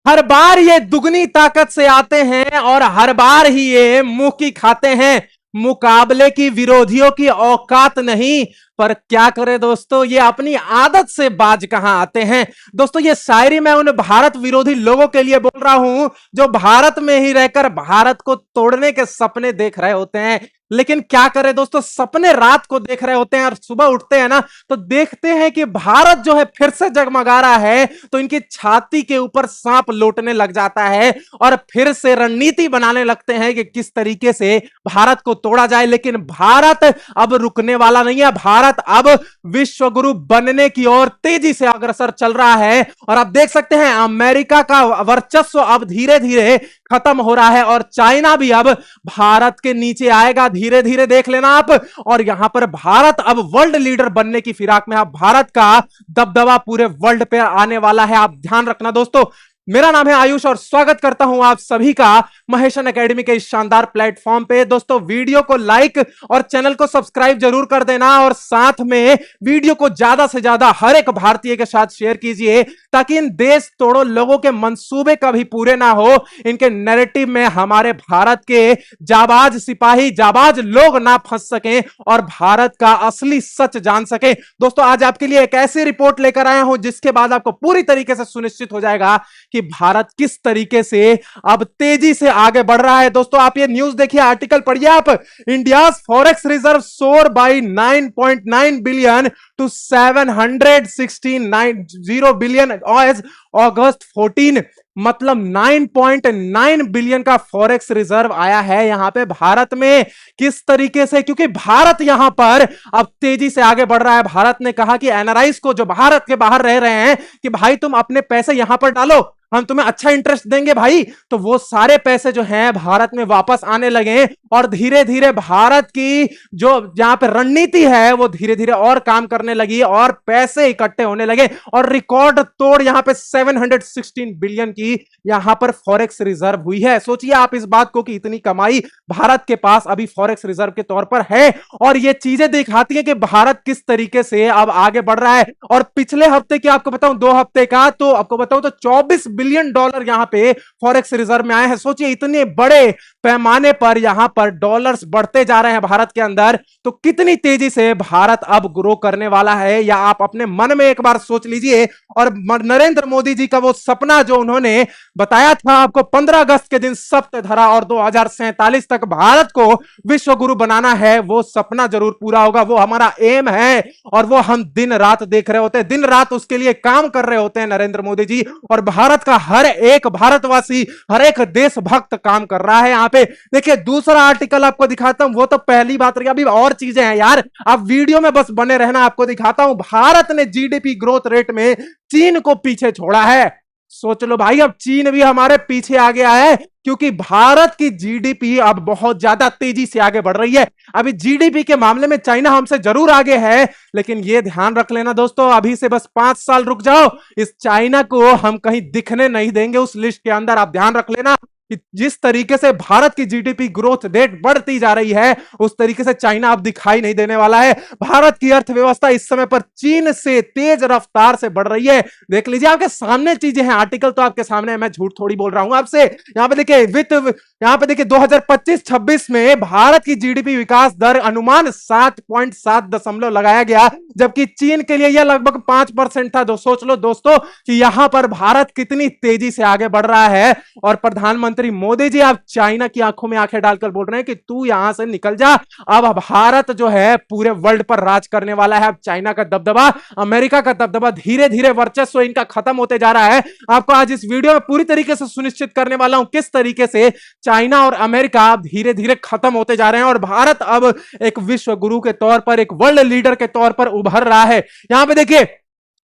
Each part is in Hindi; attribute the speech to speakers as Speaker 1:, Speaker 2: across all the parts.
Speaker 1: हर बार ये दुगनी ताकत से आते हैं और हर बार ही ये मुंह की खाते हैं। मुकाबले की विरोधियों की औकात नहीं, पर क्या करें दोस्तों, ये अपनी आदत से बाज कहां आते हैं। दोस्तों ये शायरी मैं उन भारत विरोधी लोगों के लिए बोल रहा हूं जो भारत में ही रहकर भारत को तोड़ने के सपने देख रहे होते हैं। लेकिन क्या करें दोस्तों, सपने रात को देख रहे होते हैं और सुबह उठते हैं ना तो देखते हैं कि भारत जो है फिर से जगमगा रहा है, तो इनकी छाती के ऊपर सांप लौटने लग जाता है और फिर से रणनीति बनाने लगते हैं कि किस तरीके से भारत को तोड़ा जाए। लेकिन भारत अब रुकने वाला नहीं है। भारत अब विश्व गुरु बनने की ओर तेजी से अग्रसर चल रहा है और आप देख सकते हैं अमेरिका का वर्चस्व अब धीरे धीरे खत्म हो रहा है और चाइना भी अब भारत के नीचे आएगा। धीरे धीरे देख लेना आप। और यहां पर भारत अब वर्ल्ड लीडर बनने की फिराक में, अब भारत का दबदबा पूरे वर्ल्ड पे आने वाला है। आप ध्यान रखना दोस्तों। मेरा नाम है आयुष और स्वागत करता हूं आप सभी का महेशन एकेडमी के इस शानदार प्लेटफॉर्म पे। दोस्तों वीडियो को लाइक और चैनल को सब्सक्राइब जरूर कर देना और साथ में वीडियो को ज्यादा से ज्यादा हर एक भारतीय के साथ शेयर कीजिए ताकि इन देश तोड़ो लोगों के मंसूबे कभी पूरे ना हो, इनके नैरेटिव में हमारे भारत के जाबाज सिपाही, जाबाज लोग ना फंस सकें और भारत का असली सच जान सके। दोस्तों आज आपके लिए एक ऐसी रिपोर्ट लेकर आया हूं जिसके बाद आपको पूरी तरीके से सुनिश्चित हो जाएगा कि भारत किस तरीके से अब तेजी से आगे बढ़ रहा है। दोस्तों आप ये न्यूज देखिए, आर्टिकल पढ़िए आप। India's forex reserve soar by 9.9 billion to 716.90 billion as August 14। मतलब 9.9 बिलियन का फॉरेक्स रिजर्व आया है यहां पे भारत में। किस तरीके से, क्योंकि भारत यहां पर अब तेजी से आगे बढ़ रहा है। भारत ने कहा कि एनआरआईज को जो भारत के बाहर रह रहे हैं कि भाई तुम अपने पैसे यहां पर डालो, हम तुम्हें अच्छा इंटरेस्ट देंगे भाई। तो वो सारे पैसे जो हैं भारत में वापस आने लगे और धीरे धीरे भारत की जो यहां पे रणनीति है वो धीरे धीरे और काम करने लगी और पैसे इकट्ठे होने लगे और रिकॉर्ड तोड़ यहां पे 716 बिलियन की यहां पर फॉरेक्स रिजर्व हुई है। सोचिए आप इस बात को कि इतनी कमाई भारत के पास अभी फॉरेक्स रिजर्व के तौर पर है और ये चीजें दिखाती है कि भारत किस तरीके से अब आगे बढ़ रहा है। और पिछले हफ्ते की आपको बताऊं, 2 हफ्ते का तो आपको बताऊं तो $24 बिलियन यहां पे फॉरेक्स रिजर्व में आए हैं। सोचिए इतने बड़े पैमाने पर यहां पर डॉलर्स बढ़ते जा रहे हैं भारत के अंदर, तो कितनी तेजी से भारत अब ग्रो करने वाला है या आप अपने मन में एक बार सोच लीजिए। और नरेंद्र मोदी जी का वो सपना जो उन्होंने बताया था आपको 15 अगस्त के दिन सप्त धरा और 2047 तक भारत को विश्व गुरु बनाना है, वो सपना जरूर पूरा होगा। वो हमारा एम है और वो हम दिन रात देख रहे होते हैं, दिन रात उसके लिए काम कर रहे होते हैं नरेंद्र मोदी जी। और भारत का हर एक भारतवासी, हर एक देशभक्त काम कर रहा है यहां पे। देखिए दूसरा आर्टिकल आपको दिखाता हूं, वो तो पहली बात रही, अभी और चीजें हैं यार, आप वीडियो में बस बने रहना। आपको दिखाता हूं भारत ने जीडीपी ग्रोथ रेट में चीन को पीछे छोड़ा है। सोच लो भाई, अब चीन भी हमारे पीछे आ गया है क्योंकि भारत की जीडीपी अब बहुत ज्यादा तेजी से आगे बढ़ रही है। अभी जीडीपी के मामले में चाइना हमसे जरूर आगे है, लेकिन यह ध्यान रख लेना दोस्तों, अभी से बस 5 साल रुक जाओ, इस चाइना को हम कहीं दिखने नहीं देंगे उस लिस्ट के अंदर। आप ध्यान रख लेना कि जिस तरीके से भारत की जीडीपी ग्रोथ रेट बढ़ती जा रही है उस तरीके से चाइना अब दिखाई नहीं देने वाला है। भारत की अर्थव्यवस्था इस समय पर चीन से तेज रफ्तार से बढ़ रही है। देख लीजिए आपके सामने चीजें हैं, आर्टिकल तो आपके सामने है, मैं झूठ थोड़ी बोल रहा हूं आपसे। यहां पे देखिए यहां पे देखिए 2025-26 में भारत की जीडीपी विकास दर अनुमान 7.7 दशमलव लगाया गया, जबकि चीन के लिए यह लगभग 5% था। सोच लो दोस्तों कि यहां पर भारत कितनी तेजी से आगे बढ़ रहा है। और प्रधानमंत्री मोदी जी आप चाइना की आंखों में आंखें डालकर बोल रहे हैं कि तू यहां से निकल जा, अब भारत जो है पूरे वर्ल्ड पर राज करने वाला है। अब चाइना का दबदबा, अमेरिका का दबदबा, धीरे धीरे वर्चस्व इनका खत्म होते जा रहा है। आपको आज इस वीडियो में पूरी तरीके से सुनिश्चित करने वाला हूं किस तरीके से चाइना और अमेरिका धीरे धीरे खत्म होते जा रहे हैं और भारत अब एक विश्व गुरु के तौर पर, एक वर्ल्ड लीडर के तौर पर उभर रहा है। यहां पे देखिए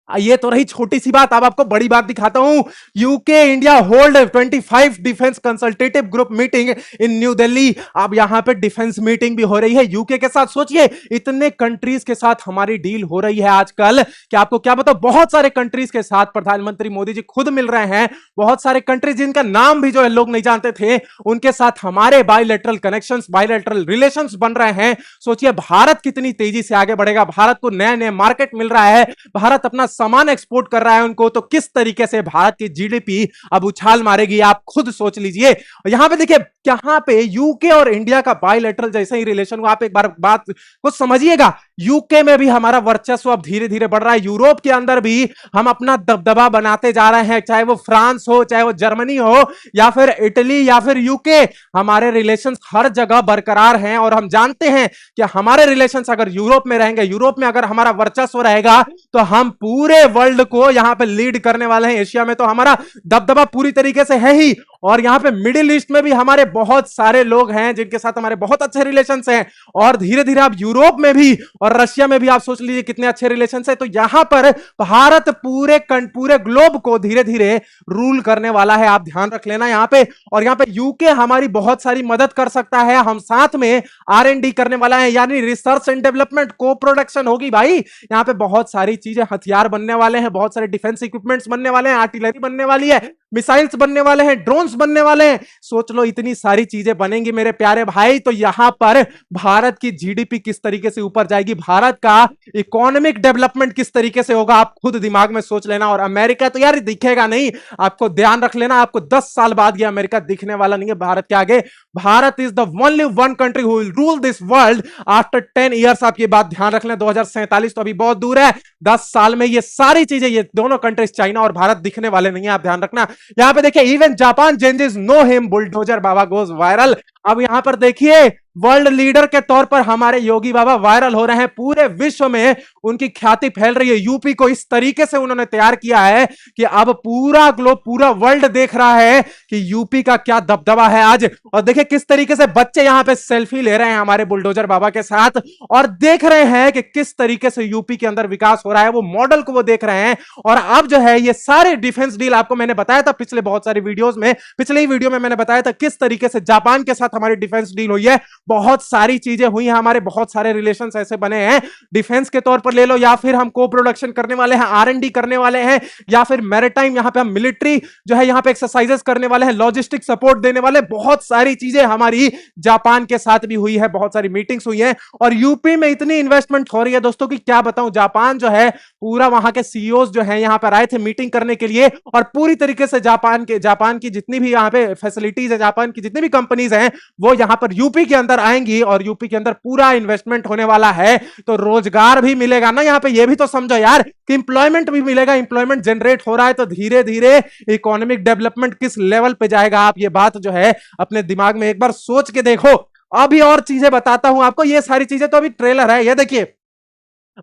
Speaker 1: ये तो रही छोटी सी बात, अब आपको बड़ी बात दिखाता हूं। UK India hold 25 defence consultative group meeting in new Delhi. अब यहां पे डिफेंस मीटिंग भी हो रही है यूके के साथ। सोचिए इतने कंट्रीज के साथ हमारी डील हो रही है आजकल कि आपको क्या बताओ, बहुत सारे कंट्रीज के साथ प्रधानमंत्री मोदी जी खुद मिल रहे हैं। बहुत सारे कंट्रीज जिनका नाम भी जो है लोग नहीं जानते थे, उनके साथ हमारे बायलैटरल कनेक्शंस, बायलैटरल रिलेशंस बन रहे हैं। सोचिए भारत कितनी तेजी से आगे बढ़ेगा, भारत को नए नए मार्केट मिल रहा है, भारत अपना सामान एक्सपोर्ट कर रहा है उनको, तो किस तरीके से भारत की जीडीपी अब उछाल मारेगी, आप खुद सोच लीजिए। यहां पे देखिए, यहां पे यूके और इंडिया का बायलैटरल जैसे ही रिलेशन हुआ, आप एक बार बात को समझिएगा, यूके में भी हमारा वर्चस्व अब धीरे धीरे बढ़ रहा है, यूरोप के अंदर भी हम अपना दबदबा बनाते जा रहे हैं, चाहे वो फ्रांस हो, चाहे वो जर्मनी हो, या फिर इटली, या फिर यूके, हमारे रिलेशंस हर जगह बरकरार हैं। और हम जानते हैं कि हमारे रिलेशंस अगर यूरोप में रहेंगे, यूरोप में अगर हमारा वर्चस्व रहेगा, तो हम पूरे वर्ल्ड को यहां पे लीड करने वाले हैं। एशिया में तो हमारा दबदबा पूरी तरीके से है ही, और यहां पे मिडिल ईस्ट में भी हमारे बहुत सारे लोग हैं जिनके साथ हमारे बहुत अच्छे रिलेशंस हैं, और धीरे धीरे आप यूरोप में भी और रशिया में भी आप सोच लीजिए कितने अच्छे रिलेशंस हैं। तो यहां पर भारत पूरे ग्लोब को धीरे धीरे रूल करने वाला है, आप ध्यान रख लेना यहां पे। और यहां पे यूके हमारी बहुत सारी मदद कर सकता है, हम साथ में आर&डी करने वाला है, यानी रिसर्च एंड डेवलपमेंट को प्रोडक्शन होगी भाई। यहां पे बहुत सारी चीजें, हथियार बनने वाले हैं, बहुत सारे डिफेंस इक्विपमेंट्स बनने वाले हैं, आर्टिलरी बनने वाली है, मिसाइल्स बनने वाले हैं, ड्रोन्स बनने वाले हैं। सोच लो इतनी सारी चीजें बनेंगी मेरे प्यारे भाई। तो यहां पर भारत की जीडीपी किस तरीके से ऊपर जाएगी, भारत का इकोनॉमिक डेवलपमेंट किस तरीके से होगा, आप खुद दिमाग में सोच लेना। और अमेरिका तो यार दिखेगा नहीं, आपको ध्यान रख लेना, आपको 10 साल बाद ये अमेरिका दिखने वाला नहीं है भारत के आगे। Bharat is the only one country who will rule this world after 10 years. आप ये बात ध्यान रख लें, 2047 तो अभी बहुत दूर है, 10 साल में ये सारी चीजें, ये दोनों कंट्रीज चाइना और भारत दिखने वाले नहीं है, आप ध्यान रखना। यहां पे देखिए, even Japan changes no him, bulldozer Baba goes viral. अब यहां पर देखिए, वर्ल्ड लीडर के तौर पर हमारे योगी बाबा वायरल हो रहे हैं, पूरे विश्व में उनकी ख्याति फैल रही है। यूपी को इस तरीके से उन्होंने तैयार किया है कि अब पूरा ग्लोब, पूरा वर्ल्ड देख रहा है कि यूपी का क्या दबदबा है आज। और देखिए किस तरीके से बच्चे यहां पे सेल्फी ले रहे हैं हमारे बुलडोजर बाबा के साथ, और देख रहे हैं कि किस तरीके से यूपी के अंदर विकास हो रहा है, वो मॉडल को वो देख रहे हैं। और अब जो है ये सारे डिफेंस डील, आपको मैंने बताया था पिछले बहुत सारी वीडियोस में, पिछले ही वीडियो में मैंने बताया था किस तरीके से जापान के साथ हमारी डिफेंस डील हुई है, बहुत सारी चीजें हुई हैं, हमारे बहुत सारे रिलेशंस ऐसे बने हैं, डिफेंस के तौर पर ले लो, या फिर हम को प्रोडक्शन करने वाले हैं, आर&डी करने वाले हैं, या फिर मैरिटाइम, यहां पे हम मिलिट्री जो है यहां पे एक्सरसाइजेस करने वाले हैं, लॉजिस्टिक सपोर्ट देने वाले, बहुत सारी चीजें हमारी जापान के साथ भी हुई है, बहुत सारी मीटिंग्स हुई हैं। और यूपी में इतनी इन्वेस्टमेंट हो रही है दोस्तों कि क्या बताऊं, जापान जो है पूरा, वहां के सीईओज जो है यहां पर आए थे मीटिंग करने के लिए, और पूरी तरीके से जापान की जितनी भी यहां पे फैसिलिटीज है, जापान की जितनी भी कंपनीज हैं, वो यहां पर यूपी के अंदर आएंगी, और यूपी के अंदर पूरा इन्वेस्टमेंट होने वाला है, तो रोजगार भी मिलेगा ना यहां पे। ये भी तो समझो यार कि इंप्लॉयमेंट भी मिलेगा, इंप्लॉयमेंट जनरेट हो रहा है, तो धीरे धीरे इकोनॉमिक डेवलपमेंट किस लेवल पे जाएगा, आप ये बात जो है अपने दिमाग में एक बार सोच के देखो। अभी और चीजें बताता हूं आपको, ये सारी चीजें तो अभी ट्रेलर है। ये देखिए,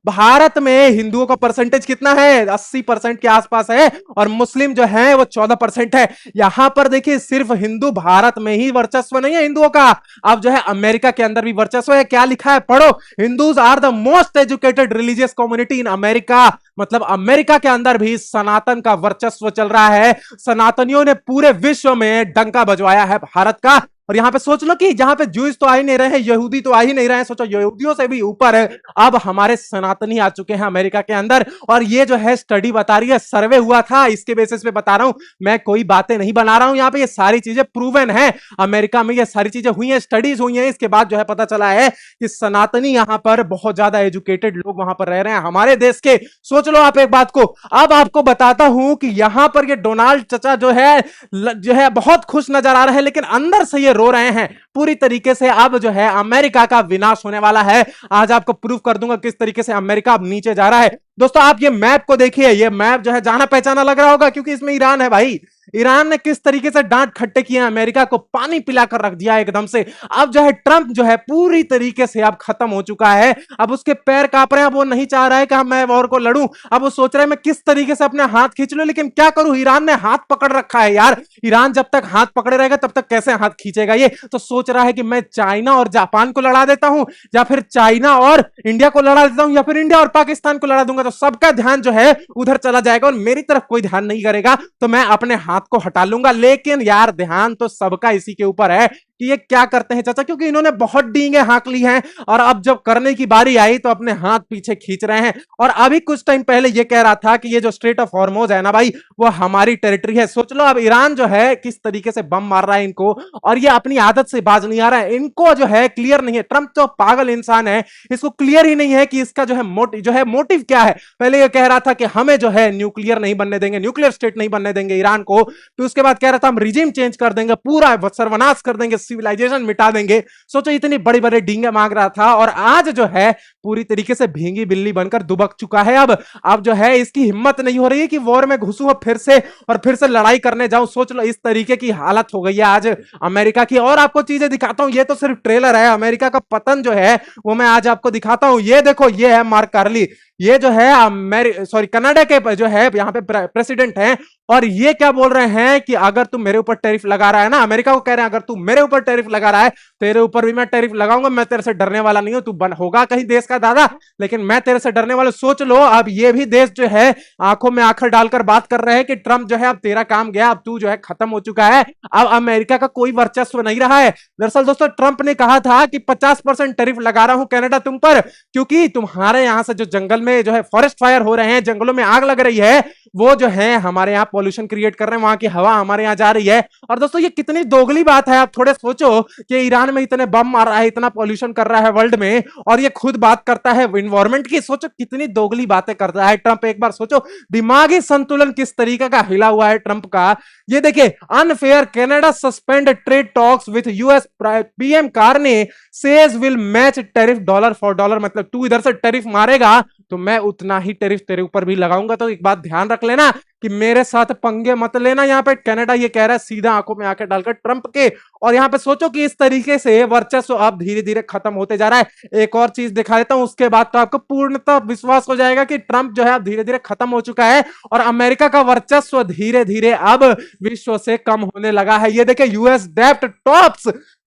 Speaker 1: भारत में हिंदुओं का परसेंटेज कितना है, 80% के आसपास है, और मुस्लिम जो है वो 14% है। यहां पर देखिए, सिर्फ हिंदू भारत में ही वर्चस्व नहीं है हिंदुओं का, अब जो है अमेरिका के अंदर भी वर्चस्व है। क्या लिखा है, पढ़ो, Hindus are the most educated religious community in America. मतलब अमेरिका के अंदर भी सनातन का वर्चस्व चल रहा है, सनातनियों ने पूरे विश्व में डंका बजवाया है भारत का। और यहां पे सोच लो कि जहां पे ज्यूज तो आ ही नहीं रहे हैं, यहूदी तो आ ही नहीं रहे हैं, सोचो यहूदियों से भी ऊपर है, अब हमारे सनातनी आ चुके हैं अमेरिका के अंदर। और ये जो है स्टडी बता रही है, सर्वे हुआ था, इसके बेसिस पे बता रहा हूं, मैं कोई बातें नहीं बना रहा हूं, यहां पे ये सारी चीजें प्रूवन है, अमेरिका में ये सारी चीजें हुई हैं, स्टडीज हुई हैं, इसके बाद जो है पता चला है कि सनातनी यहां पर बहुत ज्यादा एजुकेटेड लोग वहां पर रह रहे हैं हमारे देश के। सोच लो आप एक बात को। अब आपको बताता हूं कि यहां पर ये डोनाल्ड चचा जो है बहुत खुश नजर आ रहे हैं, लेकिन अंदर से ये रो रहे हैं पूरी तरीके से। अब जो है अमेरिका का विनाश होने वाला है, आज आपको प्रूफ कर दूंगा किस तरीके से अमेरिका अब नीचे जा रहा है। दोस्तों आप ये मैप को देखिए, ये मैप जो है जाना पहचाना लग रहा होगा, क्योंकि इसमें ईरान है भाई। ईरान ने किस तरीके से डांट खट्टे किए, अमेरिका को पानी पिलाकर रख दिया एकदम से। अब जो है ट्रंप जो है पूरी तरीके से अब खत्म हो चुका है, अब उसके पैर कांप रहे हैं, अब वो नहीं चाह रहा है कि मैं वॉर को लड़ूं, अब वो सोच रहा है मैं किस तरीके से अपने हाथ खींच लूं। लेकिन क्या करूं, ईरान ने हाथ पकड़ रखा है यार, ईरान जब तक हाथ पकड़े रहेगा तब तक कैसे हाथ खींचेगा ये। तो सोच रहा है कि मैं चाइना और जापान को लड़ा देता हूं, या फिर चाइना और इंडिया को लड़ा देता हूं, या फिर इंडिया और पाकिस्तान को लड़ा दूंगा, तो सबका ध्यान जो है उधर चला जाएगा और मेरी तरफ कोई ध्यान नहीं करेगा, तो मैं अपने हाथ को हटा लूंगा। लेकिन यार ध्यान तो सबका इसी के ऊपर है कि ये क्या करते हैं चाचा, क्योंकि इन्होंने बहुत डींगे हाँक ली हैं और अब जब करने की बारी आई तो अपने हाथ पीछे खींच रहे हैं। और अभी कुछ टाइम पहले ये कह रहा था कि ये जो स्ट्रेट ऑफ हॉर्मोज है ना भाई, वो हमारी टेरिटरी है। सोच लो अब ईरान जो है किस तरीके से बम मार रहा है इनको, और ये अपनी आदत से बाज नहीं आ रहा है। इनको जो है क्लियर नहीं है, ट्रंप तो पागल इंसान है, इसको क्लियर ही नहीं है कि इसका जो है मोटिव क्या है। पहले ये कह रहा था कि हमें जो है न्यूक्लियर नहीं बनने देंगे, न्यूक्लियर स्टेट नहीं बनने देंगे ईरान को, फिर उसके बाद कह रहा था हम रिजीम चेंज कर देंगे, पूरा सर्वनाश कर देंगे, सिविलाइजेशन मिटा देंगे। सोचो इतनी बड़ी बड़ी डींगे मांग रहा था, और आज जो है पूरी तरीके से भींगी बिल्ली बनकर दुबक चुका है। अब जो है इसकी हिम्मत नहीं हो रही है कि वॉर में घुसूं फिर से, और फिर से लड़ाई करने जाऊं। सोच लो इस तरीके की हालत हो गई है आज अमेरिका की। और आपको चीजें दिखाता हूं, ये तो सिर्फ ट्रेलर है, अमेरिका का पतन जो है वो मैं आज आपको दिखाता हूं। ये देखो, ये है मार्क कार्ली, ये जो है कनाडा के जो है यहाँ पे प्रेसिडेंट हैं, और ये क्या बोल रहे हैं कि अगर तू मेरे ऊपर टैरिफ लगा रहा है ना, अमेरिका को कह रहे हैं अगर तू मेरे ऊपर टैरिफ लगा रहा है, तेरे ऊपर भी मैं टैरिफ लगाऊंगा, मैं तेरे से डरने वाला नहीं हूं। तू होगा कहीं देश का दादा, लेकिन मैं तेरे से डरने वाला। सोच लो अब ये भी देश जो है आंखों में आंखें डालकर बात कर रहे हैं कि ट्रंप जो है अब तेरा काम गया, अब तू जो है खत्म हो चुका है, अब अमेरिका का कोई वर्चस्व नहीं रहा है। दरअसल दोस्तों ट्रंप ने कहा था कि 50% टैरिफ लगा रहा हूं कनाडा तुम पर, क्योंकि तुम्हारे यहां से जो जंगल में जो है फॉरेस्ट फायर हो रहे हैं, जंगलों में आग लग रही है, वो जो है हमारे यहाँ पॉल्यूशन क्रिएट कर रहे हैं, वहां की हवा हमारे यहाँ जा रही है। और दोस्तों ये कितनी दोगली बात है, आप थोड़े सोचो कि ईरान में इतने बम मार रहा है, इतना पॉल्यूशन कर रहा है वर्ल्ड में, और ये खुद बात करता है इन्वायरमेंट की। सोचो कितनी दोगली बातें करता है ट्रंप, एक बार सोचो दिमागी संतुलन किस तरीके का हिला हुआ है ट्रंप का। ये देखिए, unfair, Canada suspend trade talks with US, PM Carney says will match tariff dollar for dollar. मतलब तू इधर से टैरिफ मारेगा तो मैं उतना ही टैरिफ तेरे ऊपर भी लगाऊंगा। तो एक बात ध्यान रख लेना कि मेरे साथ पंगे मत लेना। यहाँ पे कनाडा ये कह रहा है सीधा आंखों में आंखें डालकर ट्रंप के। और यहाँ पे सोचो कि इस तरीके से वर्चस्व अब धीरे धीरे खत्म होते जा रहा है। एक और चीज दिखा देता हूं, उसके बाद तो आपको पूर्णतः विश्वास हो जाएगा कि ट्रंप जो है अब धीरे धीरे खत्म हो चुका है, और अमेरिका का वर्चस्व धीरे धीरे अब विश्व से कम होने लगा है। ये देखिए, यूएस डेब्ट tops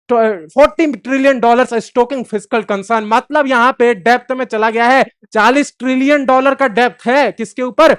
Speaker 1: $40 trillion stocking fiscal concern. मतलब यहां पे डेप्थ में चला गया है, $40 ट्रिलियन का डेप्थ है। किसके ऊपर?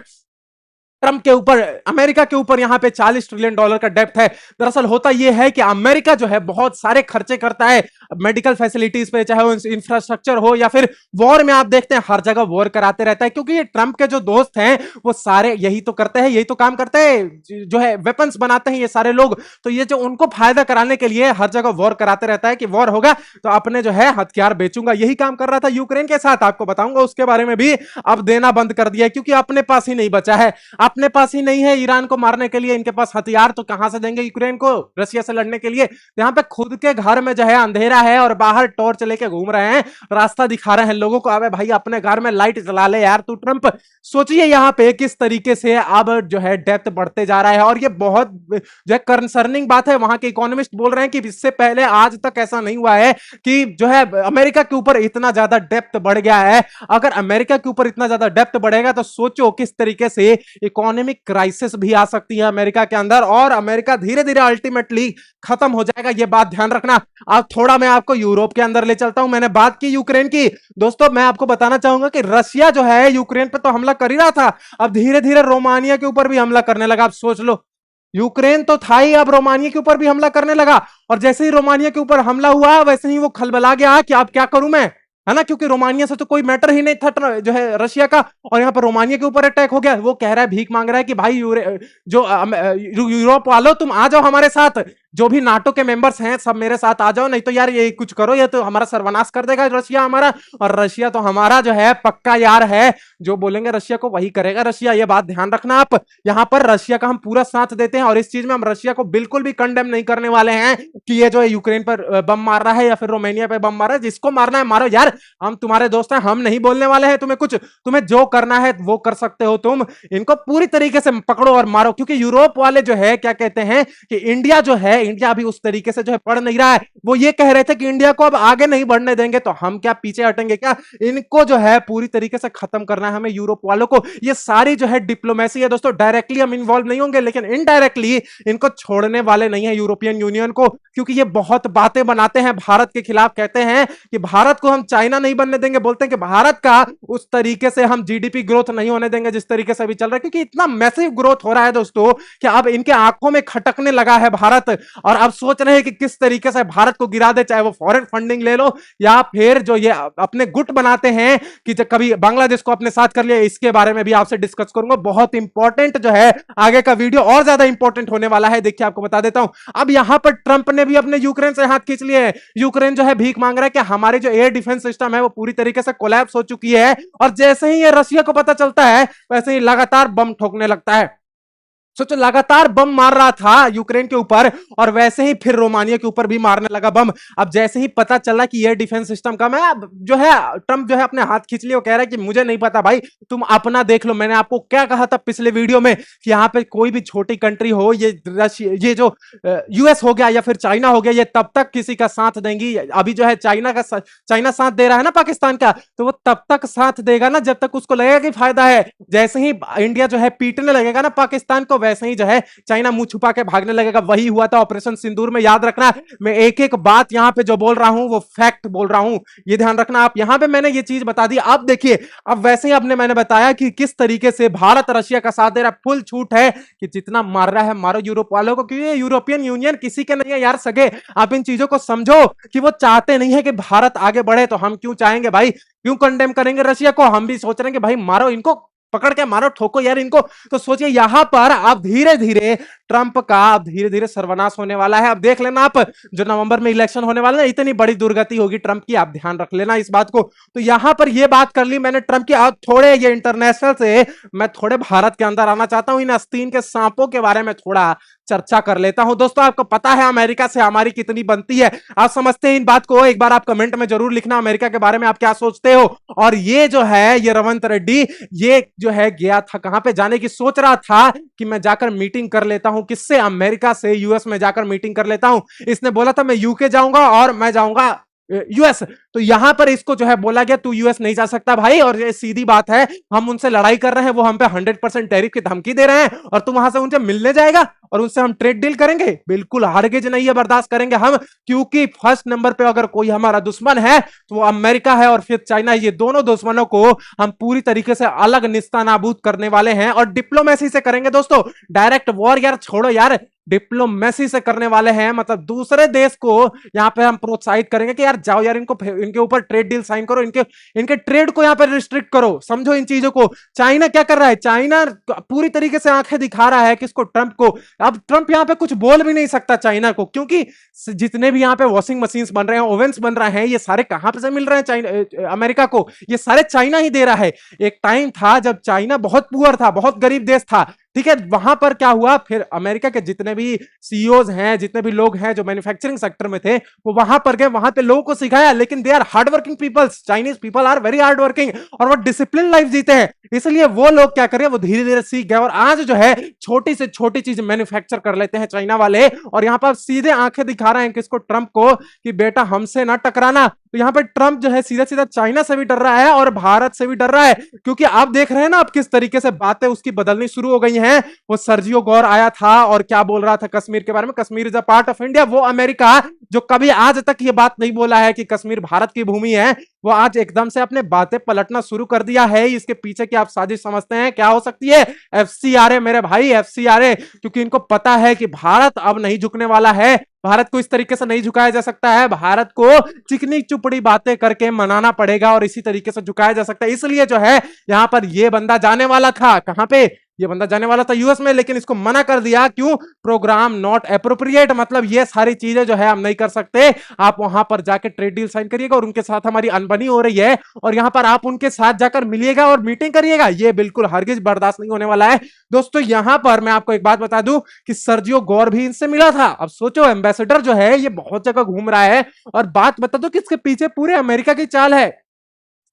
Speaker 1: ट्रंप के ऊपर, अमेरिका के ऊपर यहां पे $40 ट्रिलियन का डेप्थ है। दरअसल होता यह है कि अमेरिका जो है बहुत सारे खर्चे करता है मेडिकल फैसिलिटीज पे, चाहे वो इंफ्रास्ट्रक्चर हो या फिर वॉर में। आप देखते हैं हर जगह वॉर कराते रहता है, क्योंकि ये ट्रंप के जो दोस्त हैं वो सारे यही तो करते हैं, यही तो काम करते हैं, जो है वेपन्स बनाते हैं ये सारे लोग। तो ये जो उनको फायदा कराने के लिए हर जगह वॉर कराते रहता है कि वॉर होगा तो अपने जो है हथियार बेचूंगा। यही काम कर रहा था यूक्रेन के साथ, आपको बताऊंगा उसके बारे में भी। अब देना बंद कर दिया क्योंकि अपने पास ही नहीं बचा है, अपने पास ही नहीं है ईरान को मारने के लिए। इनके पास हथियार तो कहां से देंगे यूक्रेन को रशिया से लड़ने के लिए। यहां पे खुद के घर में जो है अंधेरा है और बाहर टॉर्च लेके घूम रहे हैं, रास्ता दिखा रहे हैं लोगों को, अबे भाई अपने घर में लाइट जला ले यार तू ट्रंप। सोचिए यहां पे किस तरीके से अब जो है डेप्थ बढ़ते जा रहा है, और ये बहुत जो है कंसर्निंग बात है। वहां के इकोनॉमिस्ट बोल रहे हैं कि इससे पहले आज तक ऐसा नहीं हुआ है कि जो है अमेरिका के ऊपर इतना ज्यादा डेप्थ बढ़ गया है। अगर अमेरिका के ऊपर इतना ज्यादा डेप्थ बढ़ेगा तो सोचो किस तरीके से इकोनॉमिक क्राइसिस भी आ सकती है अमेरिका के अंदर, और अमेरिका धीरे धीरे अल्टीमेटली खत्म हो जाएगा। ये बात ध्यान रखना। अब थोड़ा मैं आपको यूरोप के अंदर ले चलता हूं। मैंने बात की यूक्रेन की, दोस्तों मैं आपको बताना चाहूंगा कि रशिया जो है यूक्रेन पे तो हमला कर ही रहा था, अब धीरे धीरे रोमानिया के ऊपर भी हमला करने लगा। अब सोच लो, यूक्रेन तो था ही, अब रोमानिया के ऊपर भी हमला करने लगा। और जैसे ही रोमानिया के ऊपर हमला हुआ वैसे ही वो खलबला गया कि अब क्या करूं मैं, है ना, क्योंकि रोमानिया से तो कोई मैटर ही नहीं था जो है रशिया का, और यहाँ पर रोमानिया के ऊपर अटैक हो गया। वो कह रहा है, भीख मांग रहा है कि भाई यूरोप वालों तुम आ जाओ हमारे साथ, जो भी नाटो के मेंबर्स हैं सब मेरे साथ आ जाओ, नहीं तो यार ये कुछ करो, ये तो हमारा सर्वनाश कर देगा रशिया हमारा। और रशिया तो हमारा जो है पक्का यार है, जो बोलेंगे रशिया को वही करेगा रशिया। ये बात ध्यान रखना आप। यहाँ पर रशिया का हम पूरा साथ देते हैं, और इस चीज में हम रशिया को बिल्कुल भी कंडेम नहीं करने वाले हैं कि ये जो है यूक्रेन पर बम मार रहा है या फिर रोमानिया पे बम मार रहा है। जिसको मारना है मारो यार, हम तुम्हारे दोस्त हैं, हम नहीं बोलने वाले हैं तुम्हें कुछ। तुम्हें जो करना है वो कर सकते हो तुम, इनको पूरी तरीके से पकड़ो और मारो। क्योंकि यूरोप वाले जो है क्या कहते हैं कि इंडिया जो है, इंडिया अभी उस तरीके से जो है बढ़ नहीं रहा है। वो ये कह रहे थे कि इंडिया को अब आगे नहीं बढ़ने देंगे, तो हम क्या पीछे हटेंगे क्या? इनको जो है पूरी तरीके से खत्म करना है हमें यूरोप वालों को। ये सारी जो है डिप्लोमेसी है दोस्तों, डायरेक्टली हम इन्वॉल्व नहीं होंगे, लेकिन इनडायरेक्टली इनको छोड़ने वाले नहीं है यूरोपियन यूनियन को, क्योंकि ये बहुत बातें बनाते हैं भारत के खिलाफ। कहते हैं कि भारत को हम चाइना नहीं बनने देंगे, बोलते हैं कि भारत का उस तरीके से हम जीडीपी ग्रोथ नहीं होने देंगे जिस तरीके से अभी चल रहा है, क्योंकि इतना मैसिव ग्रोथ हो रहा है दोस्तों कि अब इनके आंखों में खटकने लगा है भारत। और अब सोच रहे हैं कि किस तरीके से भारत को गिरा दे, चाहे वो फॉरेन फंडिंग ले लो या फिर जो ये अपने गुट बनाते हैं कि कभी बांग्लादेश को अपने साथ कर लिया। इसके बारे में भी आपसे डिस्कस करूंगा। बहुत इंपॉर्टेंट जो है आगे का वीडियो और ज्यादा इंपॉर्टेंट होने वाला है। देखिए आपको बता देता हूं, अब यहां पर ट्रंप ने भी अपने यूक्रेन से हाथ खींच लिए हैं। यूक्रेन जो है भीख मांग रहा है कि हमारी जो एयर डिफेंस सिस्टम है वो पूरी तरीके से कोलैप्स हो चुकी है, और जैसे ही ये रशिया को पता चलता है वैसे ही लगातार बम ठोकने लगता है। सोचो, लगातार बम मार रहा था यूक्रेन के ऊपर और वैसे ही फिर रोमानिया के ऊपर भी मारने लगा बम। अब जैसे ही पता चला कि एयर डिफेंस सिस्टम का, मैं जो है ट्रंप जो है अपने हाथ खींच लिए, वो कह रहा है कि मुझे नहीं पता भाई, तुम अपना देख लो। मैंने आपको क्या कहा था पिछले वीडियो में कि यहां पे कोई भी छोटी कंट्री हो, ये जो यूएस हो गया या फिर चाइना हो गया, ये तब तक किसी का साथ देंगी। अभी जो है चाइना साथ दे रहा है ना पाकिस्तान का, तो वो तब तक साथ देगा ना जब तक उसको लगेगा कि फायदा है। जैसे ही इंडिया जो है पीटने लगेगा ना पाकिस्तान को, वैसे ही जो है चाइना मुंह छुपा के भागने लगेगा। वही हुआ था ऑपरेशन सिंदूर में, याद रखना। मैं एक एक बात यहां पे जो बोल रहा हूं वो फैक्ट बोल रहा हूं, ये ध्यान रखना आप। यहां पे मैंने ये चीज बता दी। अब देखिए, अब वैसे ही आपने मैंने बताया कि किस तरीके से भारत रशिया का साथ दे रहा है। फुल छूट है कि जितना मार रहा है मारो यूरोप वालों को, क्योंकि यूरोपियन यूनियन किसी के नहीं है यार सगे। आप इन चीजों को समझो कि वो चाहते नहीं है कि भारत आगे बढ़े, तो हम क्यों चाहेंगे भाई, क्यों कंडेम करेंगे रशिया को। हम भी सोच रहे हैं कि भाई मारो इनको, पकड़ के मारो, ठोको यार इनको। तो सोचिए यहां पर अब धीरे धीरे ट्रंप का अब धीरे धीरे सर्वनाश होने वाला है। अब देख लेना आप, जो नवंबर में इलेक्शन होने वाला है, इतनी बड़ी दुर्गति होगी ट्रंप की, आप ध्यान रख लेना इस बात को। तो यहां पर यह बात कर ली मैंने ट्रंप की। अब थोड़े ये इंटरनेशनल से मैं थोड़े भारत के अंदर आना चाहता हूं। इन आस्तीन के सांपों के बारे में थोड़ा चर्चा कर लेता हूं। दोस्तों, आपको पता है अमेरिका से हमारी कितनी बनती है, आप समझते हैं इन बात को। एक बार आप कमेंट में जरूर लिखना अमेरिका के बारे में आप क्या सोचते हो। और ये जो है ये रवंत रेड्डी, ये जो है गया था कहां पे, जाने की सोच रहा था कि मैं जाकर मीटिंग कर लेता हूं, किससे, अमेरिका से, यूएस में जाकर मीटिंग कर लेता हूं। इसने बोला था मैं यूके जाऊंगा और मैं जाऊंगा यूएस। तो यहां पर इसको जो है बोला गया तू यूएस नहीं जा सकता भाई, और ये सीधी बात है, हम उनसे लड़ाई कर रहे हैं, वो हम पे 100% टैरिफ की धमकी दे रहे हैं, और तू वहां से उनसे मिलने जाएगा और उनसे हम ट्रेड डील करेंगे? बिल्कुल हरगिज नहीं है, बर्दाश्त करेंगे हम। क्योंकि फर्स्ट नंबर पे अगर कोई हमारा दुश्मन है तो वो अमेरिका है और फिर चाइना। ये दोनों दुश्मनों को हम पूरी तरीके से अलग निस्तानाबूद करने वाले हैं, और डिप्लोमेसी से करेंगे दोस्तों। डायरेक्ट वॉर यार छोड़ो यार, डिप्लोमेसी से करने वाले हैं। मतलब दूसरे देश को यहां पे हम प्रोत्साहित करेंगे कि यार जाओ यार, इनके ऊपर ट्रेड डील साइन करो, इनके ट्रेड को यहां पे रिस्ट्रिक्ट करो। समझो इन चीजों को। चाइना क्या कर रहा है, चाइना पूरी तरीके से आंखें दिखा रहा है किसको, ट्रंप को। अब ट्रंप यहां पे कुछ बोल भी नहीं सकता चाइना को, क्योंकि जितने भी यहां पे वॉशिंग मशीन्स बन रहे हैं, ओवेंस बन रहे हैं, ये सारे कहां पे से मिल रहे हैं चाइना, अमेरिका को? ये सारे चाइना ही दे रहा है। एक टाइम था जब चाइना बहुत पुअर था, बहुत गरीब देश था, ठीक है। वहां पर क्या हुआ, फिर अमेरिका के जितने भी सीईओज हैं, जितने भी लोग हैं जो मैन्युफैक्चरिंग सेक्टर में थे, वो वहां पर गए, वहां पे लोगों को सिखाया। लेकिन they are hard working peoples, Chinese people are very hard working, और वो डिसिप्लिन लाइफ जीते हैं। इसलिए वो लोग क्या करें, वो धीरे धीरे सीख गए, और आज जो है छोटी से छोटी चीज मैन्युफैक्चर कर लेते हैं चाइना वाले। और यहां पर सीधे आंखें दिखा रहे हैं किसको, ट्रंप को, कि बेटा हमसे ना टकराना। तो यहां पर ट्रंप जो है सीधा सीधा चाइना से भी डर रहा है और भारत से भी डर रहा है, क्योंकि आप देख रहे हैं ना अब किस तरीके से बातें उसकी बदलनी शुरू हो गई हैं। वो सर्जियो गौर आया था और क्या बोल रहा था कश्मीर के बारे में, Kashmir is a part of India. वो अमेरिका जो कभी आज तक ये बात नहीं बोला है कि कश्मीर भारत की भूमि है, वो आज एकदम से अपने बातें पलटना शुरू कर दिया है। इसके पीछे की आप साजिश समझते हैं क्या हो सकती है? एफसीआरए मेरे भाई, एफसीआरए। क्योंकि इनको पता है कि भारत अब नहीं झुकने वाला है, भारत को इस तरीके से नहीं झुकाया जा सकता है, भारत को चिकनी चुपड़ी बातें करके मनाना पड़ेगा और इसी तरीके से झुकाया जा सकता है। इसलिए जो है यहां पर यह बंदा जाने वाला था, कहां पे, ये बंदा जाने वाला था यूएस में, लेकिन इसको मना कर दिया। क्यों? प्रोग्राम नॉट एप्रोप्रिएट, मतलब ये सारी चीजें जो है हम नहीं कर सकते। आप वहां पर जाके ट्रेड डील साइन करिएगा और उनके साथ हमारी अनबनी हो रही है, और यहां पर आप उनके साथ जाकर मिलिएगा और मीटिंग करिएगा, ये बिल्कुल हरगिज बर्दाश्त नहीं होने वाला है। दोस्तों यहां पर मैं आपको एक बात बता दूं कि सर्जियो गौर भी इनसे मिला था। अब सोचो, एम्बेसडर जो है ये बहुत जगह घूम रहा है, और बात बता दो किसके पीछे, पूरे अमेरिका की चाल है।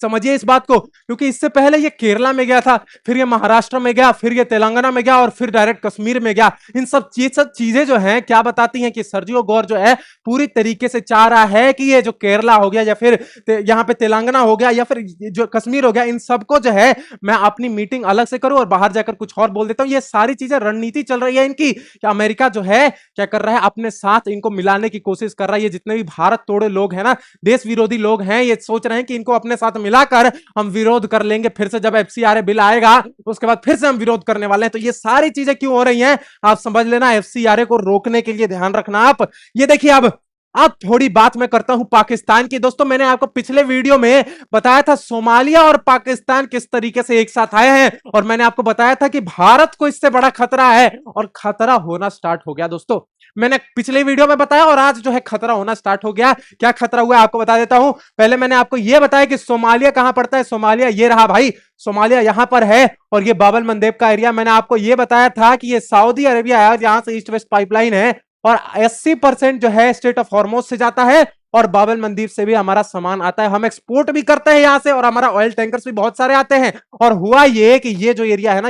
Speaker 1: समझिए इस बात को, क्योंकि इससे पहले ये केरला में गया था, फिर ये महाराष्ट्र में गया, फिर ये तेलंगाना में गया, और फिर डायरेक्ट कश्मीर में गया। इन सब चीजें जो हैं क्या बताती हैं कि सर्जियो गौर जो है पूरी तरीके से चाह रहा है कि ये जो केरला हो गया, या फिर यहाँ पे तेलंगाना हो गया, या फिर जो कश्मीर हो गया, इन सबको जो है मैं अपनी मीटिंग अलग से करूं और बाहर जाकर कुछ और बोल देता हूं। ये सारी चीजें रणनीति चल रही है इनकी, कि अमेरिका जो है क्या कर रहा है, अपने साथ इनको मिलाने की कोशिश कर रहा है। ये जितने भी भारत तोड़े लोग हैं ना, देश विरोधी लोग हैं, ये सोच रहे हैं कि इनको अपने साथ मिलाकर हम विरोध कर लेंगे। फिर से जब एफसीआरए बिल आएगा उसके बाद फिर से हम विरोध करने वाले हैं। तो ये सारी चीजें क्यों हो रही हैं आप समझ लेना। एफसीआरए को रोकने के लिए ध्यान रखना आप। ये देखिए अब थोड़ी बात मैं करता हूं पाकिस्तान की। दोस्तों मैंने आपको पिछले वीडियो में बताया था सोमालिया और पाकिस्तान किस तरीके से एक साथ आए हैं, और मैंने आपको बताया था कि भारत को इससे बड़ा खतरा है, और खतरा होना स्टार्ट हो गया। दोस्तों मैंने पिछले वीडियो में बताया और आज जो है खतरा होना स्टार्ट हो गया। क्या खतरा हुआ आपको बता देता हूं। पहले मैंने आपको यह बताया कि सोमालिया कहां पड़ता है। सोमालिया ये रहा भाई, सोमालिया यहां पर है, और ये बाब अल मंदेब का एरिया। मैंने आपको यह बताया था कि ये सऊदी अरेबिया है, यहां से ईस्ट वेस्ट पाइपलाइन है, और 80% जो है स्टेट ऑफ हॉर्मोज से जाता है, और बाब अल मंदीब से भी हमारा सामान आता है। हम एक्सपोर्ट भी करते हैं यहां से, और हमारा ऑयल टैंकर्स भी बहुत सारे आते हैं। और हुआ ये कि ये जो एरिया है ना,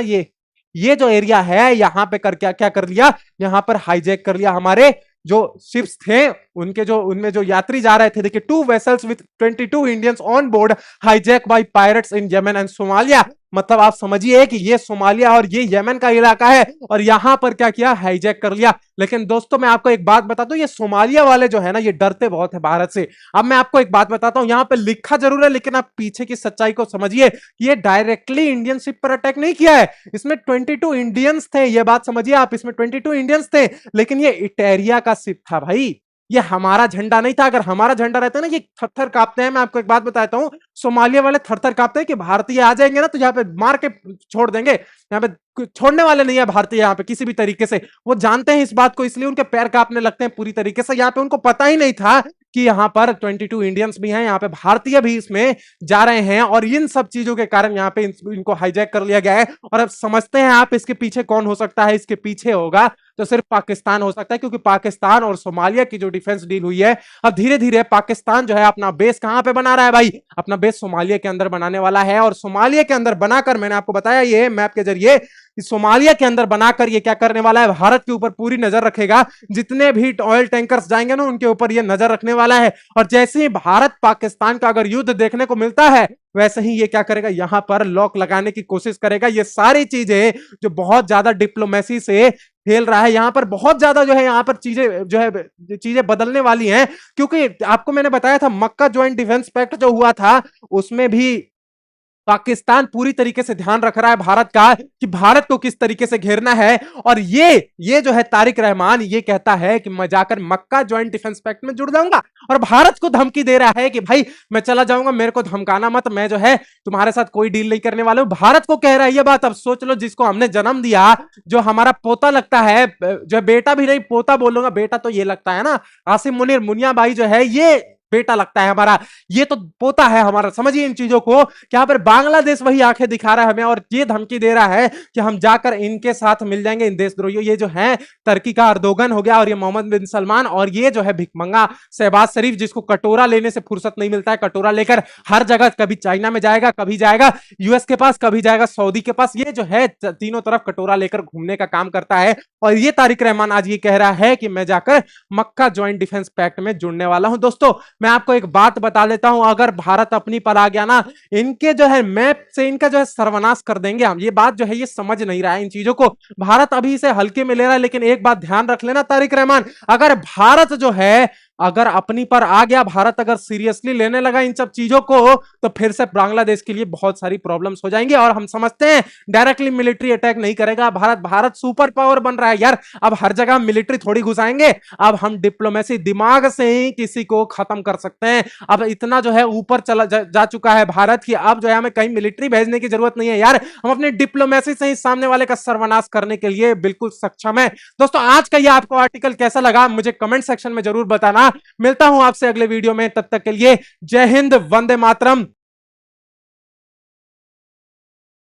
Speaker 1: ये जो एरिया है यहां पे कर क्या कर लिया, यहां पर हाईजैक कर लिया हमारे जो शिप्स थे, उनमें जो यात्री जा रहे थे। देखिए 2 vessels with 22 Indians on board hijack by pirates in Yemen and Somalia. मतलब आप समझिए कि ये सोमालिया और ये यमन का इलाका है, और यहां पर क्या किया, हाईजैक कर लिया। लेकिन दोस्तों मैं आपको एक बात बता दूं, ये सोमालिया वाले जो है ना, ये डरते बहुत है भारत से। अब मैं आपको एक बात बताता हूं, यहां पे लिखा जरूर है, लेकिन आप पीछे की सच्चाई को समझिए कि ये डायरेक्टली इंडियन शिप पर अटैक नहीं किया है। इसमें 22 इंडियंस थे, ये बात समझिए आप, इसमें 22 इंडियंस थे, लेकिन ये इटेरिया का शिप था भाई, ये हमारा झंडा नहीं था। अगर हमारा झंडा रहता है ना, ये थर-थर कांपते हैं। मैं आपको एक बात बताता हूं, सोमालिया वाले थर-थर कांपते हैं कि भारतीय आ जाएंगे ना तो यहाँ पे मार के छोड़ देंगे। यहाँ पे छोड़ने वाले नहीं है भारतीय, यहाँ पे किसी भी तरीके से। वो जानते हैं इस बात को, इसलिए उनके पैर कांपने लगते हैं पूरी तरीके से। यहाँ पे उनको पता ही नहीं था कि यहाँ पर 22 इंडियंस भी हैं, यहाँ पे भारतीय भी इसमें जा रहे हैं, और इन सब चीजों के कारण यहाँ पे इनको हाईजैक कर लिया गया है। और अब समझते हैं आप इसके पीछे कौन हो सकता है। इसके पीछे होगा तो सिर्फ पाकिस्तान हो सकता है, क्योंकि पाकिस्तान और सोमालिया की जो डिफेंस डील हुई है, अब धीरे धीरे पाकिस्तान जो है अपना बेस कहां पे बना रहा है भाई, अपना बेस सोमालिया के अंदर बनाने वाला है। और सोमालिया के अंदर बनाकर, मैंने आपको बताया ये मैप के जरिए, सोमालिया के अंदर बनाकर ये क्या करने वाला है, भारत के ऊपर पूरी नजर रखेगा। जितने भी ऑयल टैंकर्स जाएंगे ना, उनके ऊपर ये नजर रखने वाला है। और जैसे ही भारत पाकिस्तान का अगर युद्ध देखने को मिलता है, वैसे ही ये क्या करेगा, यहां पर लॉक लगाने की कोशिश करेगा। ये सारी चीजें जो बहुत ज्यादा डिप्लोमेसी से खेल रहा है, यहां पर बहुत ज्यादा जो है, यहां पर चीजें बदलने वाली हैं। क्योंकि आपको मैंने बताया था मक्का ज्वाइंट डिफेंस पैक्ट जो हुआ था, उसमें भी पाकिस्तान पूरी तरीके से ध्यान रख रहा है भारत का, कि भारत को किस तरीके से घेरना है। और ये जो है तारिक रहमान ये कहता है कि मैं जाकर मक्का ज्वाइंट डिफेंस पैक्ट में जुड़ जाऊंगा, और भारत को धमकी दे रहा है कि भाई मैं चला जाऊंगा, मेरे को धमकाना मत, मैं जो है तुम्हारे साथ कोई डील नहीं करने वाला हूं। भारत को कह रहा है ये बात। अब सोच लो, जिसको हमने जन्म दिया, जो हमारा पोता लगता है, जो बेटा भी नहीं पोता बोलूंगा, बेटा तो ये लगता है ना, आसिम मुनीर मुनिया भाई जो है ये बेटा लगता है हमारा, ये तो पोता है हमारा। समझिए इन चीजों को, क्या पर बांग्लादेश वही आंखें दिखा रहा है हमें, और ये धमकी दे रहा है कि हम जाकर इनके साथ मिल जाएंगे, इन देशद्रोहियों। ये जो है तुर्की का अर्दोगन हो गया, और ये मोहम्मद बिन सलमान, और ये जो है भिखमंगा शहबाज शरीफ, जिसको कटोरा लेने से फुर्सत नहीं मिलता है। कटोरा लेकर हर जगह, कभी चाइना में जाएगा, कभी जाएगा यूएस के पास, कभी जाएगा सऊदी के पास। ये जो है तीनों तरफ कटोरा लेकर घूमने का काम करता है। और ये तारिक रहमान आज ये कह रहा है कि मैं जाकर मक्का ज्वाइंट डिफेंस पैक्ट में जुड़ने वाला हूं। दोस्तों मैं आपको एक बात बता देता हूं, अगर भारत अपनी पर आ गया ना, इनके जो है मैप से इनका जो है सर्वनाश कर देंगे हम। ये बात जो है ये समझ नहीं रहा है इन चीजों को, भारत अभी इसे हल्के में ले रहा है। लेकिन एक बात ध्यान रख लेना तारिक रहमान, अगर भारत जो है अगर अपनी पर आ गया, भारत अगर सीरियसली लेने लगा इन सब चीजों को, तो फिर से बांग्लादेश के लिए बहुत सारी प्रॉब्लम्स हो जाएंगे। और हम समझते हैं डायरेक्टली मिलिट्री अटैक नहीं करेगा भारत। भारत सुपर पावर बन रहा है यार, अब हर जगह मिलिट्री थोड़ी घुसाएंगे, अब हम डिप्लोमेसी दिमाग से ही किसी को खत्म कर सकते हैं। अब इतना जो है ऊपर चला जा चुका है भारत की, अब जो है हमें कहीं मिलिट्री भेजने की जरूरत नहीं है यार, हम अपने डिप्लोमेसी से ही सामने वाले का सर्वनाश करने के लिए बिल्कुल सक्षम है। दोस्तों आज का ये आपको आर्टिकल कैसा लगा मुझे कमेंट सेक्शन में जरूर बताना। मिलता हूं आपसे अगले वीडियो में, तब तक के लिए जय हिंद, वंदे मातरम।